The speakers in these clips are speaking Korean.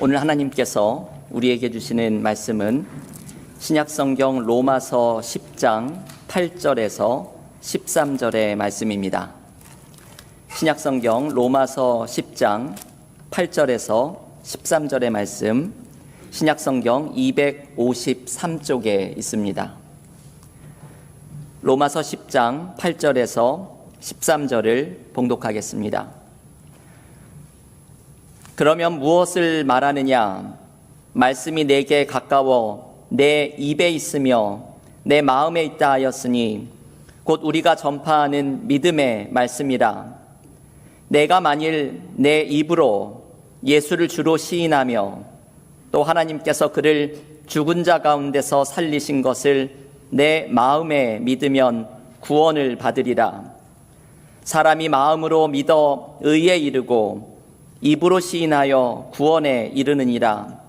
오늘 하나님께서 우리에게 주시는 말씀은 신약성경 로마서 10장 8절에서 13절의 말씀입니다. 신약성경 로마서 10장 8절에서 13절의 말씀, 신약성경 253쪽에 있습니다. 로마서 10장 8절에서 13절을 봉독하겠습니다. 그러면 무엇을 말하느냐? 말씀이 내게 가까워 내 입에 있으며 내 마음에 있다 하였으니 곧 우리가 전파하는 믿음의 말씀이라. 내가 만일 내 입으로 예수를 주로 시인하며 또 하나님께서 그를 죽은 자 가운데서 살리신 것을 내 마음에 믿으면 구원을 받으리라. 사람이 마음으로 믿어 의에 이르고 입으로 시인하여 구원에 이르느니라.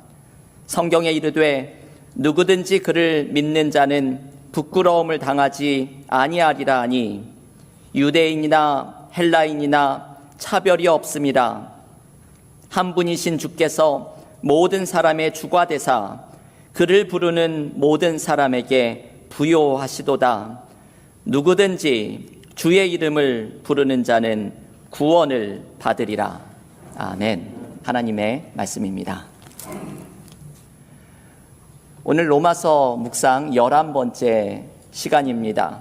성경에 이르되 누구든지 그를 믿는 자는 부끄러움을 당하지 아니하리라 하니 유대인이나 헬라인이나 차별이 없음이라. 한 분이신 주께서 모든 사람의 주가 되사 그를 부르는 모든 사람에게 부요하시도다. 누구든지 주의 이름을 부르는 자는 구원을 받으리라. 아멘. 하나님의 말씀입니다. 오늘 로마서 묵상 11번째 시간입니다.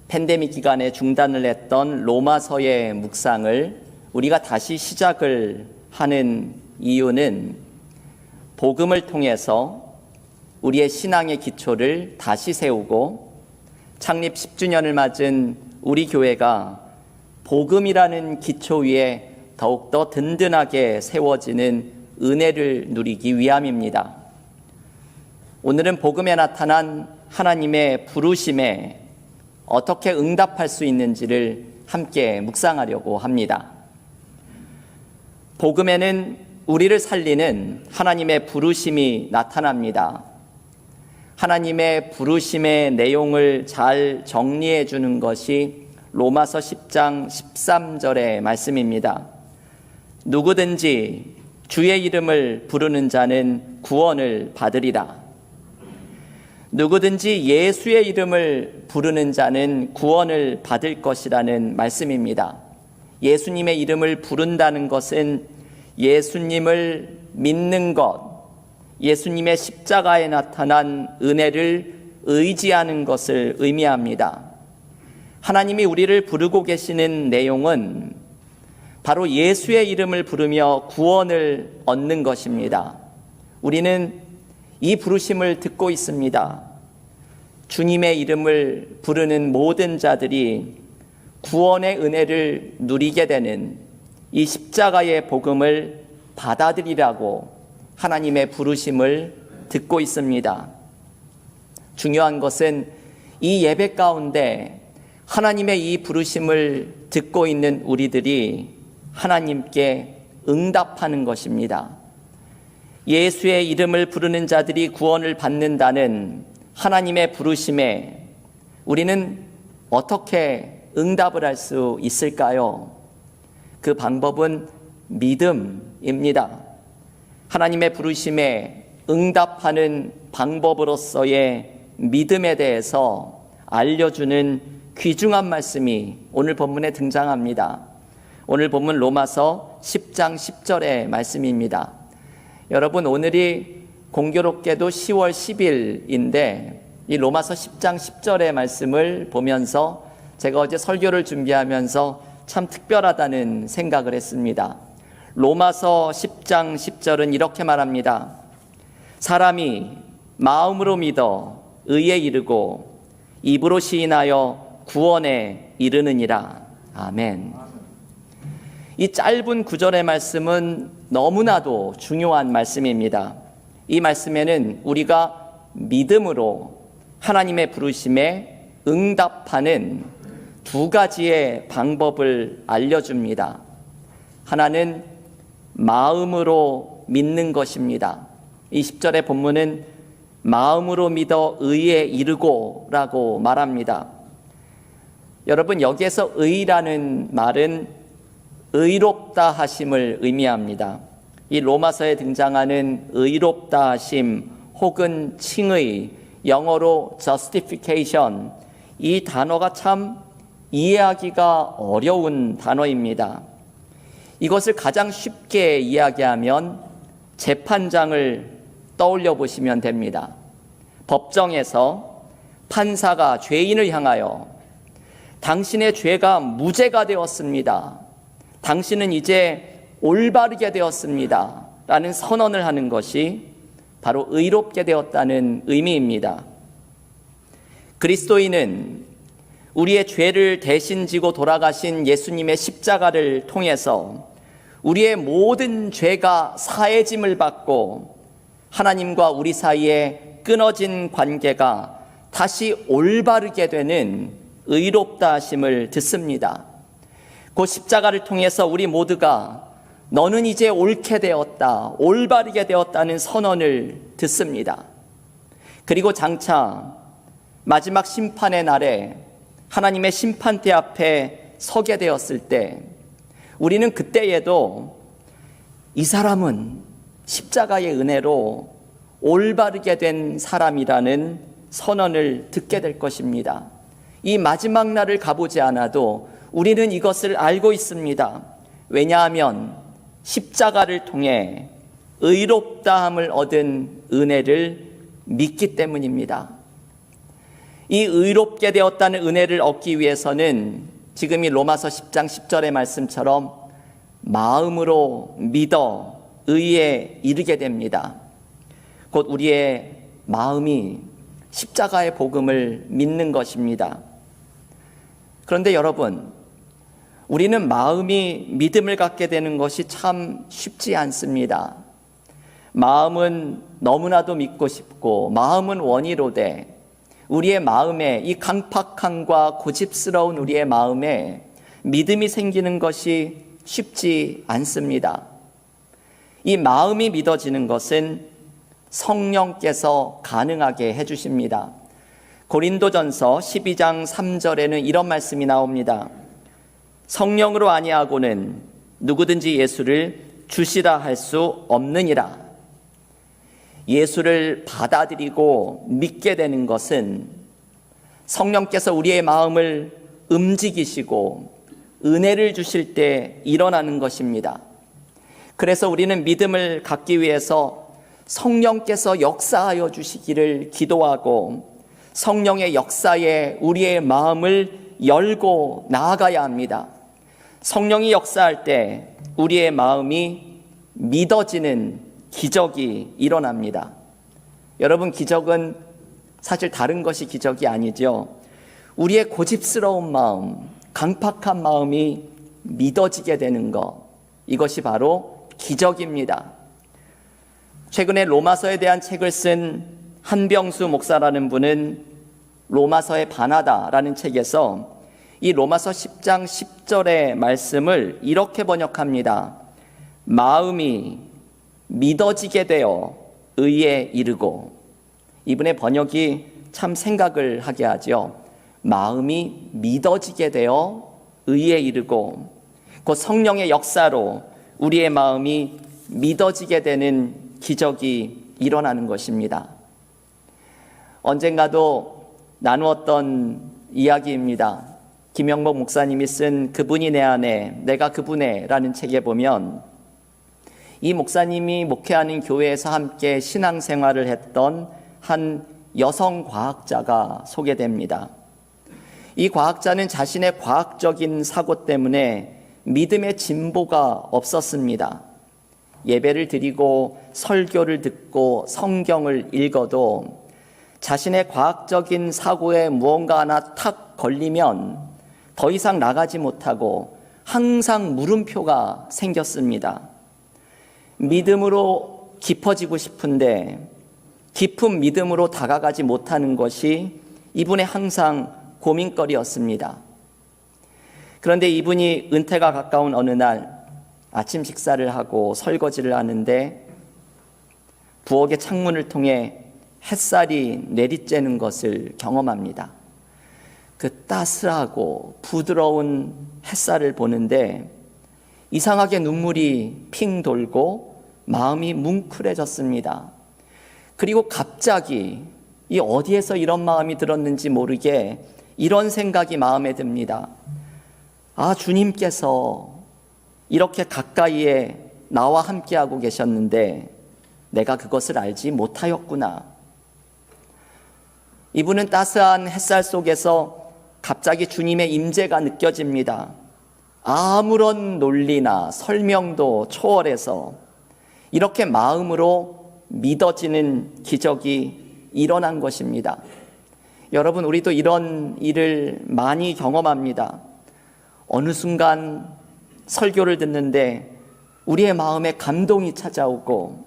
팬데믹 기간에 중단을 했던 로마서의 묵상을 우리가 다시 시작을 하는 이유는 복음을 통해서 우리의 신앙의 기초를 다시 세우고 창립 10주년을 맞은 우리 교회가 복음이라는 기초 위에 더욱더 든든하게 세워지는 은혜를 누리기 위함입니다. 오늘은 복음에 나타난 하나님의 부르심에 어떻게 응답할 수 있는지를 함께 묵상하려고 합니다. 복음에는 우리를 살리는 하나님의 부르심이 나타납니다. 하나님의 부르심의 내용을 잘 정리해 주는 것이 로마서 10장 13절의 말씀입니다. 누구든지 주의 이름을 부르는 자는 구원을 받으리라. 누구든지 예수의 이름을 부르는 자는 구원을 받을 것이라는 말씀입니다. 예수님의 이름을 부른다는 것은 예수님을 믿는 것, 예수님의 십자가에 나타난 은혜를 의지하는 것을 의미합니다. 하나님이 우리를 부르고 계시는 내용은 바로 예수의 이름을 부르며 구원을 얻는 것입니다. 우리는 이 부르심을 듣고 있습니다. 주님의 이름을 부르는 모든 자들이 구원의 은혜를 누리게 되는 이 십자가의 복음을 받아들이라고 하나님의 부르심을 듣고 있습니다. 중요한 것은 이 예배 가운데 하나님의 이 부르심을 듣고 있는 우리들이 하나님께 응답하는 것입니다. 예수의 이름을 부르는 자들이 구원을 받는다는 하나님의 부르심에 우리는 어떻게 응답을 할 수 있을까요? 그 방법은 믿음입니다. 하나님의 부르심에 응답하는 방법으로서의 믿음에 대해서 알려주는 귀중한 말씀이 오늘 본문에 등장합니다. 오늘 본문 로마서 10장 10절의 말씀입니다. 여러분, 오늘이 공교롭게도 10월 10일인데 이 로마서 10장 10절의 말씀을 보면서 제가 어제 설교를 준비하면서 참 특별하다는 생각을 했습니다. 로마서 10장 10절은 이렇게 말합니다. 사람이 마음으로 믿어 의에 이르고 입으로 시인하여 구원에 이르느니라. 아멘. 이 짧은 구절의 말씀은 너무나도 중요한 말씀입니다. 이 말씀에는 우리가 믿음으로 하나님의 부르심에 응답하는 두 가지의 방법을 알려줍니다. 하나는 마음으로 믿는 것입니다. 이 10절의 본문은 마음으로 믿어 의에 이르고 라고 말합니다. 여러분, 여기에서 의라는 말은 의롭다 하심을 의미합니다. 이 로마서에 등장하는 의롭다 하심 혹은 칭의, 영어로 justification, 이 단어가 참 이해하기가 어려운 단어입니다. 이것을 가장 쉽게 이야기하면 재판장을 떠올려 보시면 됩니다. 법정에서 판사가 죄인을 향하여 당신의 죄가 무죄가 되었습니다. 당신은 이제 올바르게 되었습니다. 라는 선언을 하는 것이 바로 의롭게 되었다는 의미입니다. 그리스도인은 우리의 죄를 대신 지고 돌아가신 예수님의 십자가를 통해서 우리의 모든 죄가 사해짐을 받고 하나님과 우리 사이에 끊어진 관계가 다시 올바르게 되는 의롭다 하심을 듣습니다. 그 십자가를 통해서 우리 모두가 너는 이제 옳게 되었다, 올바르게 되었다는 선언을 듣습니다. 그리고 장차 마지막 심판의 날에 하나님의 심판대 앞에 서게 되었을 때 우리는 그때에도 이 사람은 십자가의 은혜로 올바르게 된 사람이라는 선언을 듣게 될 것입니다. 이 마지막 날을 가보지 않아도 우리는 이것을 알고 있습니다. 왜냐하면 십자가를 통해 의롭다함을 얻은 은혜를 믿기 때문입니다. 이 의롭게 되었다는 은혜를 얻기 위해서는 지금 이 로마서 10장 10절의 말씀처럼 마음으로 믿어 의에 이르게 됩니다. 곧 우리의 마음이 십자가의 복음을 믿는 것입니다. 그런데 여러분, 우리는 마음이 믿음을 갖게 되는 것이 참 쉽지 않습니다. 마음은 너무나도 믿고 싶고 마음은 원이로되 우리의 마음에 이 강팍함과 고집스러운 우리의 마음에 믿음이 생기는 것이 쉽지 않습니다. 이 마음이 믿어지는 것은 성령께서 가능하게 해주십니다. 고린도전서 12장 3절에는 이런 말씀이 나옵니다. 성령으로 아니하고는 누구든지 예수를 주시라 할 수 없느니라. 예수를 받아들이고 믿게 되는 것은 성령께서 우리의 마음을 움직이시고 은혜를 주실 때 일어나는 것입니다. 그래서 우리는 믿음을 갖기 위해서 성령께서 역사하여 주시기를 기도하고 성령의 역사에 우리의 마음을 열고 나아가야 합니다. 성령이 역사할 때 우리의 마음이 믿어지는 기적이 일어납니다. 여러분, 기적은 사실 다른 것이 기적이 아니죠. 우리의 고집스러운 마음, 강팍한 마음이 믿어지게 되는 것, 이것이 바로 기적입니다. 최근에 로마서에 대한 책을 쓴 한병수 목사라는 분은 로마서의 반하다라는 책에서 이 로마서 10장 10절의 말씀을 이렇게 번역합니다. 마음이 믿어지게 되어 의에 이르고. 이분의 번역이 참 생각을 하게 하죠. 마음이 믿어지게 되어 의에 이르고, 그 성령의 역사로 우리의 마음이 믿어지게 되는 기적이 일어나는 것입니다. 언젠가도 나누었던 이야기입니다. 김영복 목사님이 쓴 그분이 내 안에 내가 그분에 라는 책에 보면 이 목사님이 목회하는 교회에서 함께 신앙생활을 했던 한 여성 과학자가 소개됩니다. 이 과학자는 자신의 과학적인 사고 때문에 믿음의 진보가 없었습니다. 예배를 드리고 설교를 듣고 성경을 읽어도 자신의 과학적인 사고에 무언가 하나 탁 걸리면 더 이상 나가지 못하고 항상 물음표가 생겼습니다. 믿음으로 깊어지고 싶은데 깊은 믿음으로 다가가지 못하는 것이 이분의 항상 고민거리였습니다. 그런데 이분이 은퇴가 가까운 어느 날 아침 식사를 하고 설거지를 하는데 부엌의 창문을 통해 햇살이 내리쬐는 것을 경험합니다. 그 따스하고 부드러운 햇살을 보는데 이상하게 눈물이 핑 돌고 마음이 뭉클해졌습니다. 그리고 갑자기 이 어디에서 이런 마음이 들었는지 모르게 이런 생각이 마음에 듭니다. 아, 주님께서 이렇게 가까이에 나와 함께하고 계셨는데 내가 그것을 알지 못하였구나. 이분은 따스한 햇살 속에서 갑자기 주님의 임재가 느껴집니다. 아무런 논리나 설명도 초월해서 이렇게 마음으로 믿어지는 기적이 일어난 것입니다. 여러분, 우리도 이런 일을 많이 경험합니다. 어느 순간 설교를 듣는데 우리의 마음에 감동이 찾아오고,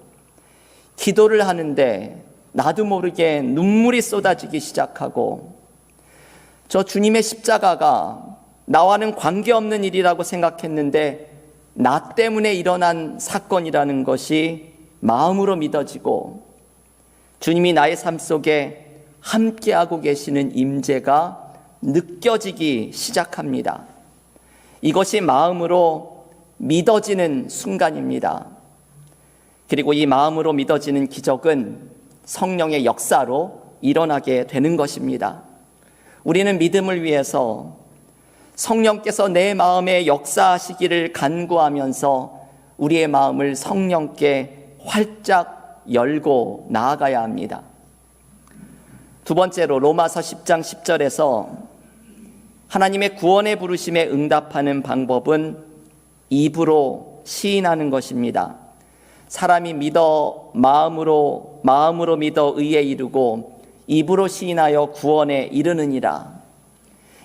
기도를 하는데 나도 모르게 눈물이 쏟아지기 시작하고, 저 주님의 십자가가 나와는 관계없는 일이라고 생각했는데 나 때문에 일어난 사건이라는 것이 마음으로 믿어지고, 주님이 나의 삶 속에 함께하고 계시는 임재가 느껴지기 시작합니다. 이것이 마음으로 믿어지는 순간입니다. 그리고 이 마음으로 믿어지는 기적은 성령의 역사로 일어나게 되는 것입니다. 우리는 믿음을 위해서 성령께서 내 마음에 역사하시기를 간구하면서 우리의 마음을 성령께 활짝 열고 나아가야 합니다. 두 번째로 로마서 10장 10절에서 하나님의 구원의 부르심에 응답하는 방법은 입으로 시인하는 것입니다. 사람이 마음으로 믿어 의에 이르고 입으로 시인하여 구원에 이르느니라.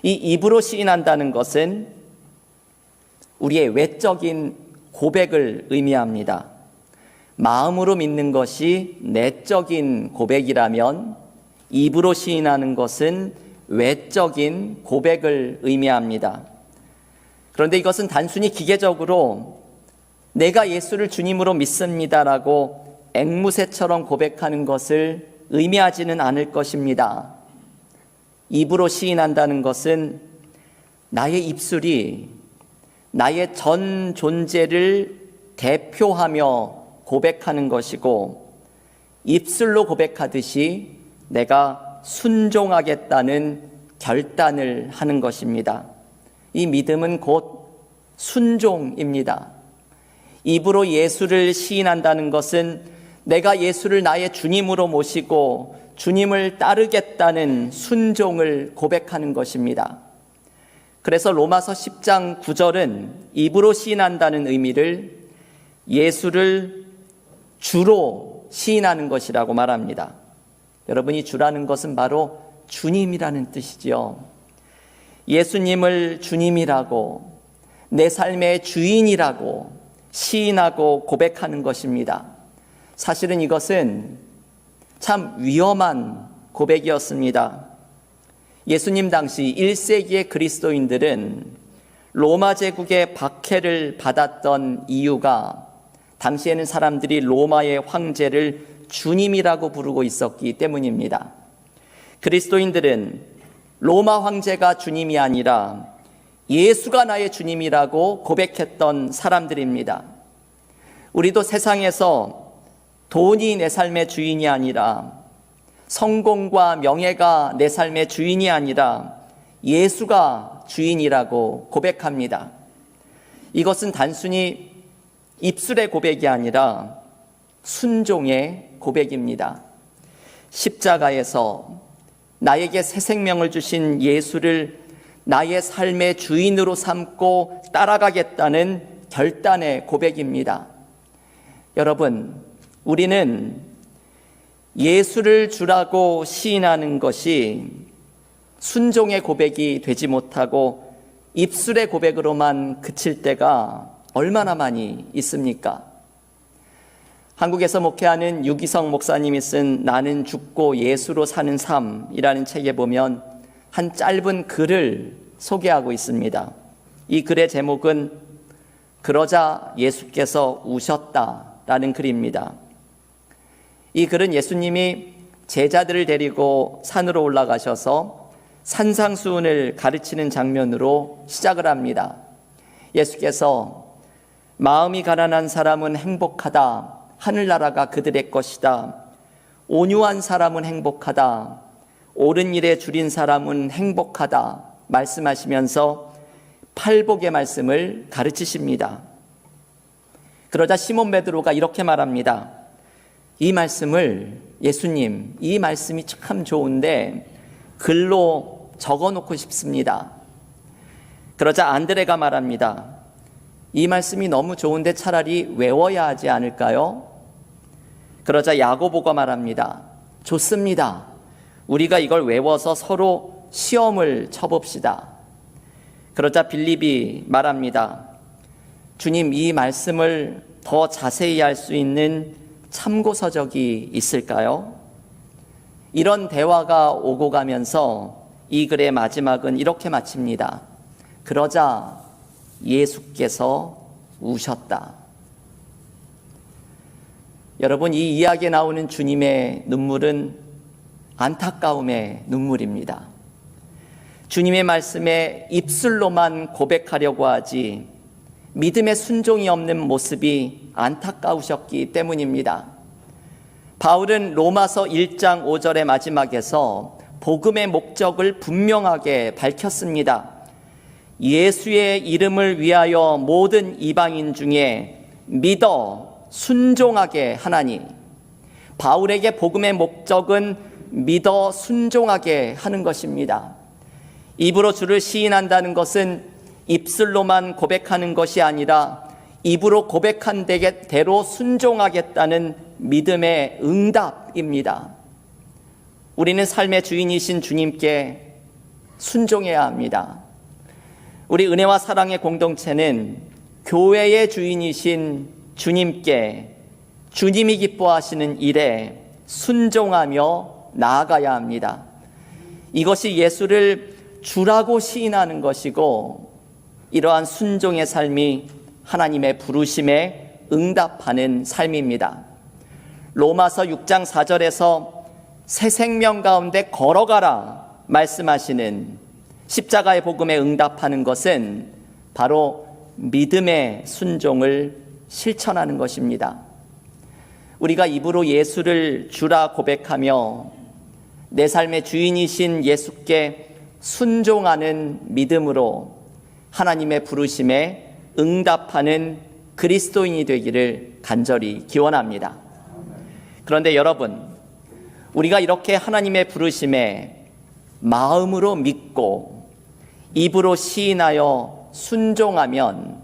이 입으로 시인한다는 것은 우리의 외적인 고백을 의미합니다. 마음으로 믿는 것이 내적인 고백이라면 입으로 시인하는 것은 외적인 고백을 의미합니다. 그런데 이것은 단순히 기계적으로 내가 예수를 주님으로 믿습니다라고 앵무새처럼 고백하는 것을 의미하지는 않을 것입니다. 입으로 시인한다는 것은 나의 입술이 나의 전 존재를 대표하며 고백하는 것이고, 입술로 고백하듯이 내가 순종하겠다는 결단을 하는 것입니다. 이 믿음은 곧 순종입니다. 입으로 예수를 시인한다는 것은 내가 예수를 나의 주님으로 모시고 주님을 따르겠다는 순종을 고백하는 것입니다. 그래서 로마서 10장 9절은 입으로 시인한다는 의미를 예수를 주로 시인하는 것이라고 말합니다. 여러분이 주라는 것은 바로 주님이라는 뜻이지요. 예수님을 주님이라고, 내 삶의 주인이라고 시인하고 고백하는 것입니다. 사실은 이것은 참 위험한 고백이었습니다. 예수님 당시 1세기의 그리스도인들은 로마 제국의 박해를 받았던 이유가 당시에는 사람들이 로마의 황제를 주님이라고 부르고 있었기 때문입니다. 그리스도인들은 로마 황제가 주님이 아니라 예수가 나의 주님이라고 고백했던 사람들입니다. 우리도 세상에서 돈이 내 삶의 주인이 아니라, 성공과 명예가 내 삶의 주인이 아니라 예수가 주인이라고 고백합니다. 이것은 단순히 입술의 고백이 아니라 순종의 고백입니다. 십자가에서 나에게 새 생명을 주신 예수를 나의 삶의 주인으로 삼고 따라가겠다는 결단의 고백입니다. 여러분, 우리는 예수를 주라고 시인하는 것이 순종의 고백이 되지 못하고 입술의 고백으로만 그칠 때가 얼마나 많이 있습니까? 한국에서 목회하는 유기성 목사님이 쓴 나는 죽고 예수로 사는 삶이라는 책에 보면 한 짧은 글을 소개하고 있습니다. 이 글의 제목은 그러자 예수께서 우셨다라는 글입니다. 이 글은 예수님이 제자들을 데리고 산으로 올라가셔서 산상수훈을 가르치는 장면으로 시작을 합니다. 예수께서 마음이 가난한 사람은 행복하다, 하늘나라가 그들의 것이다. 온유한 사람은 행복하다. 옳은 일에 줄인 사람은 행복하다. 말씀하시면서 팔복의 말씀을 가르치십니다. 그러자 시몬 베드로가 이렇게 말합니다. 이 말씀을 예수님, 이 말씀이 참 좋은데 글로 적어놓고 싶습니다. 그러자 안드레가 말합니다. 이 말씀이 너무 좋은데 차라리 외워야 하지 않을까요? 그러자 야고보가 말합니다. 좋습니다. 우리가 이걸 외워서 서로 시험을 쳐봅시다. 그러자 빌립이 말합니다. 주님, 이 말씀을 더 자세히 알 수 있는 참고서적이 있을까요? 이런 대화가 오고 가면서 이 글의 마지막은 이렇게 마칩니다. 그러자 예수께서 우셨다. 여러분, 이 이야기에 나오는 주님의 눈물은 안타까움의 눈물입니다. 주님의 말씀에 입술로만 고백하려고 하지 믿음의 순종이 없는 모습이 안타까우셨기 때문입니다. 바울은 로마서 1장 5절의 마지막에서 복음의 목적을 분명하게 밝혔습니다. 예수의 이름을 위하여 모든 이방인 중에 믿어 순종하게 하나니. 바울에게 복음의 목적은 믿어 순종하게 하는 것입니다. 입으로 주를 시인한다는 것은 입술로만 고백하는 것이 아니라 입으로 고백한 대로 순종하겠다는 믿음의 응답입니다. 우리는 삶의 주인이신 주님께 순종해야 합니다. 우리 은혜와 사랑의 공동체는 교회의 주인이신 주님께 주님이 기뻐하시는 일에 순종하며 나아가야 합니다. 이것이 예수를 주라고 시인하는 것이고, 이러한 순종의 삶이 하나님의 부르심에 응답하는 삶입니다. 로마서 6장 4절에서 새 생명 가운데 걸어가라 말씀하시는 십자가의 복음에 응답하는 것은 바로 믿음의 순종을 실천하는 것입니다. 우리가 입으로 예수를 주라 고백하며 내 삶의 주인이신 예수께 순종하는 믿음으로 하나님의 부르심에 응답하는 그리스도인이 되기를 간절히 기원합니다. 그런데 여러분, 우리가 이렇게 하나님의 부르심에 마음으로 믿고 입으로 시인하여 순종하면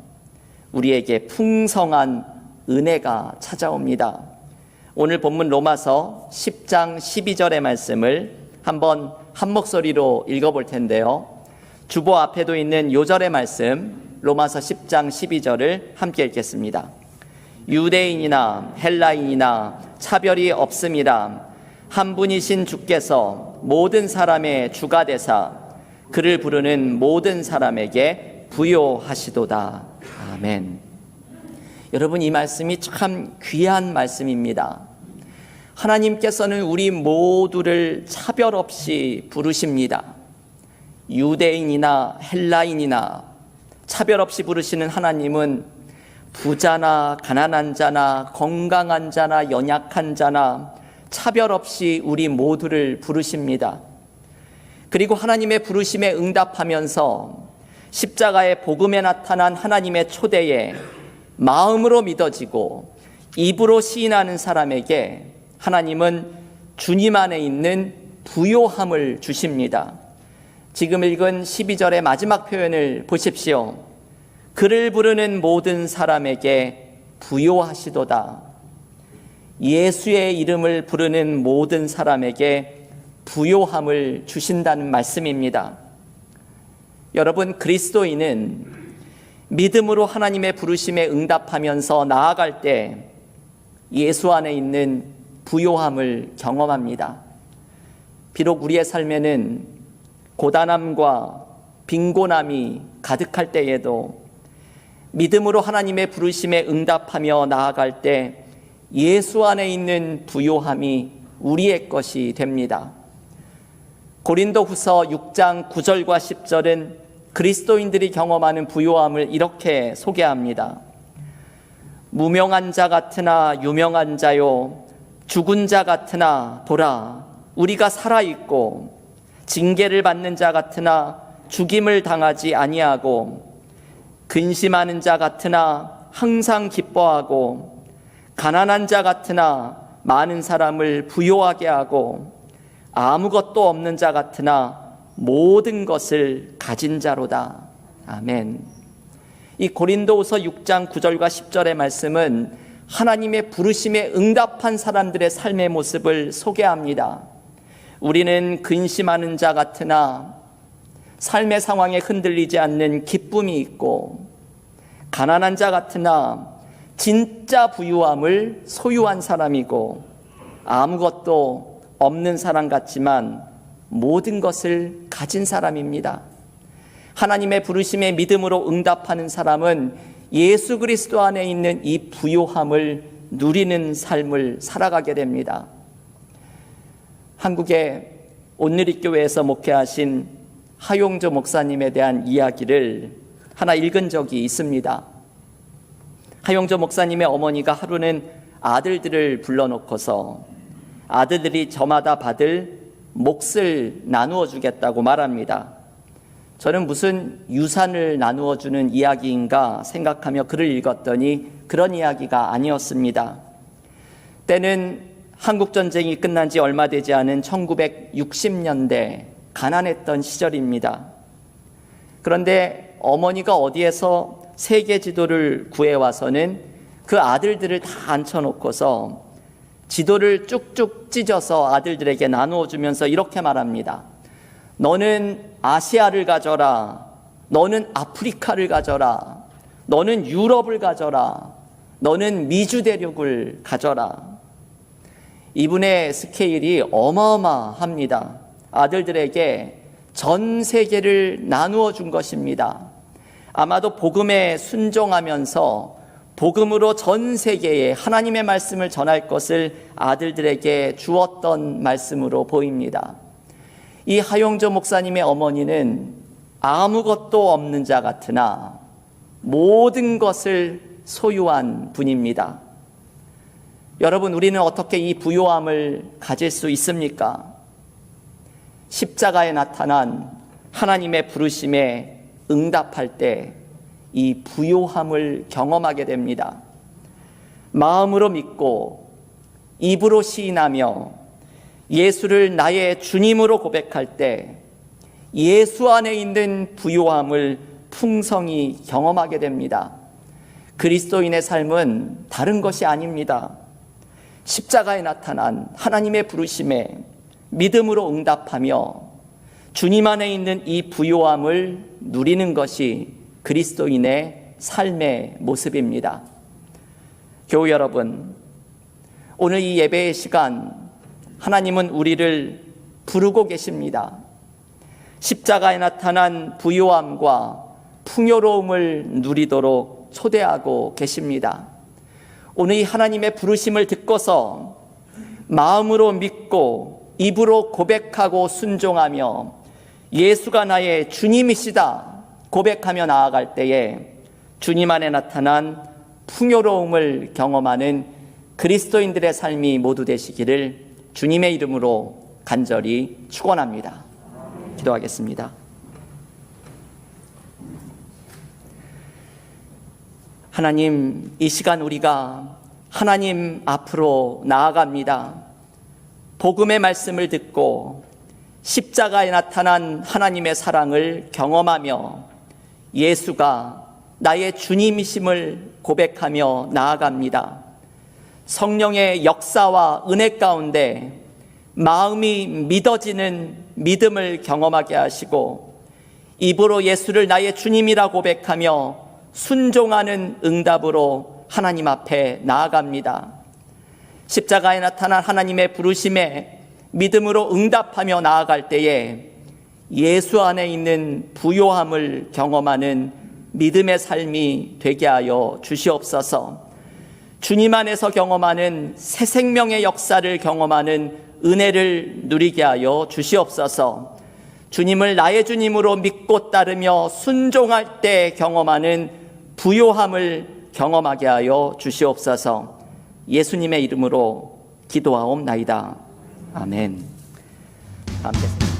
우리에게 풍성한 은혜가 찾아옵니다. 오늘 본문 로마서 10장 12절의 말씀을 한번 한 목소리로 읽어볼 텐데요. 주보 앞에도 있는 요절의 말씀, 로마서 10장 12절을 함께 읽겠습니다. 유대인이나 헬라인이나 차별이 없음이라 한 분이신 주께서 모든 사람의 주가 되사 그를 부르는 모든 사람에게 부요하시도다. 아멘. 여러분, 이 말씀이 참 귀한 말씀입니다. 하나님께서는 우리 모두를 차별 없이 부르십니다. 유대인이나 헬라인이나 차별 없이 부르시는 하나님은 부자나 가난한 자나 건강한 자나 연약한 자나 차별 없이 우리 모두를 부르십니다. 그리고 하나님의 부르심에 응답하면서 십자가의 복음에 나타난 하나님의 초대에 마음으로 믿어지고 입으로 시인하는 사람에게 하나님은 주님 안에 있는 부요함을 주십니다. 지금 읽은 12절의 마지막 표현을 보십시오. 그를 부르는 모든 사람에게 부요하시도다. 예수의 이름을 부르는 모든 사람에게 부요함을 주신다는 말씀입니다. 여러분, 그리스도인은 믿음으로 하나님의 부르심에 응답하면서 나아갈 때 예수 안에 있는 부요함을 경험합니다. 비록 우리의 삶에는 고단함과 빈곤함이 가득할 때에도 믿음으로 하나님의 부르심에 응답하며 나아갈 때 예수 안에 있는 부요함이 우리의 것이 됩니다. 고린도후서 6장 9절과 10절은 그리스도인들이 경험하는 부요함을 이렇게 소개합니다. 무명한 자 같으나 유명한 자요, 죽은 자 같으나 보라, 우리가 살아있고, 징계를 받는 자 같으나 죽임을 당하지 아니하고, 근심하는 자 같으나 항상 기뻐하고, 가난한 자 같으나 많은 사람을 부요하게 하고, 아무것도 없는 자 같으나 모든 것을 가진 자로다. 아멘. 이 고린도후서 6장 9절과 10절의 말씀은 하나님의 부르심에 응답한 사람들의 삶의 모습을 소개합니다. 우리는 근심하는 자 같으나 삶의 상황에 흔들리지 않는 기쁨이 있고, 가난한 자 같으나 진짜 부유함을 소유한 사람이고, 아무것도 없는 사람 같지만 모든 것을 가진 사람입니다. 하나님의 부르심에 믿음으로 응답하는 사람은 예수 그리스도 안에 있는 이 부요함을 누리는 삶을 살아가게 됩니다. 한국의 온누리교회에서 목회하신 하용조 목사님에 대한 이야기를 하나 읽은 적이 있습니다. 하용조 목사님의 어머니가 하루는 아들들을 불러놓고서 아들들이 저마다 받을 몫을 나누어 주겠다고 말합니다. 저는 무슨 유산을 나누어 주는 이야기인가 생각하며 글을 읽었더니 그런 이야기가 아니었습니다. 때는 한국전쟁이 끝난 지 얼마 되지 않은 1960년대 가난했던 시절입니다. 그런데 어머니가 어디에서 세계 지도를 구해와서는 그 아들들을 다 앉혀놓고서 지도를 쭉쭉 찢어서 아들들에게 나누어 주면서 이렇게 말합니다. 너는 아시아를 가져라. 너는 아프리카를 가져라. 너는 유럽을 가져라. 너는 미주 대륙을 가져라. 이분의 스케일이 어마어마합니다. 아들들에게 전 세계를 나누어 준 것입니다. 아마도 복음에 순종하면서 복음으로 전 세계에 하나님의 말씀을 전할 것을 아들들에게 주었던 말씀으로 보입니다. 이 하용조 목사님의 어머니는 아무것도 없는 자 같으나 모든 것을 소유한 분입니다. 여러분, 우리는 어떻게 이 부요함을 가질 수 있습니까? 십자가에 나타난 하나님의 부르심에 응답할 때 이 부요함을 경험하게 됩니다. 마음으로 믿고 입으로 시인하며 예수를 나의 주님으로 고백할 때 예수 안에 있는 부요함을 풍성히 경험하게 됩니다. 그리스도인의 삶은 다른 것이 아닙니다. 십자가에 나타난 하나님의 부르심에 믿음으로 응답하며 주님 안에 있는 이 부요함을 누리는 것이 그리스도인의 삶의 모습입니다. 교우 여러분, 오늘 이 예배의 시간 하나님은 우리를 부르고 계십니다. 십자가에 나타난 부요함과 풍요로움을 누리도록 초대하고 계십니다. 오늘 이 하나님의 부르심을 듣고서 마음으로 믿고 입으로 고백하고 순종하며 예수가 나의 주님이시다 고백하며 나아갈 때에 주님 안에 나타난 풍요로움을 경험하는 그리스도인들의 삶이 모두 되시기를 주님의 이름으로 간절히 축원합니다. 기도하겠습니다. 하나님, 이 시간 우리가 하나님 앞으로 나아갑니다. 복음의 말씀을 듣고 십자가에 나타난 하나님의 사랑을 경험하며 예수가 나의 주님이심을 고백하며 나아갑니다. 성령의 역사와 은혜 가운데 마음이 믿어지는 믿음을 경험하게 하시고 입으로 예수를 나의 주님이라 고백하며 순종하는 응답으로 하나님 앞에 나아갑니다. 십자가에 나타난 하나님의 부르심에 믿음으로 응답하며 나아갈 때에 예수 안에 있는 부요함을 경험하는 믿음의 삶이 되게 하여 주시옵소서. 주님 안에서 경험하는 새 생명의 역사를 경험하는 은혜를 누리게 하여 주시옵소서. 주님을 나의 주님으로 믿고 따르며 순종할 때 경험하는 부요함을 경험하게 하여 주시옵소서. 예수님의 이름으로 기도하옵나이다. 아멘. 함께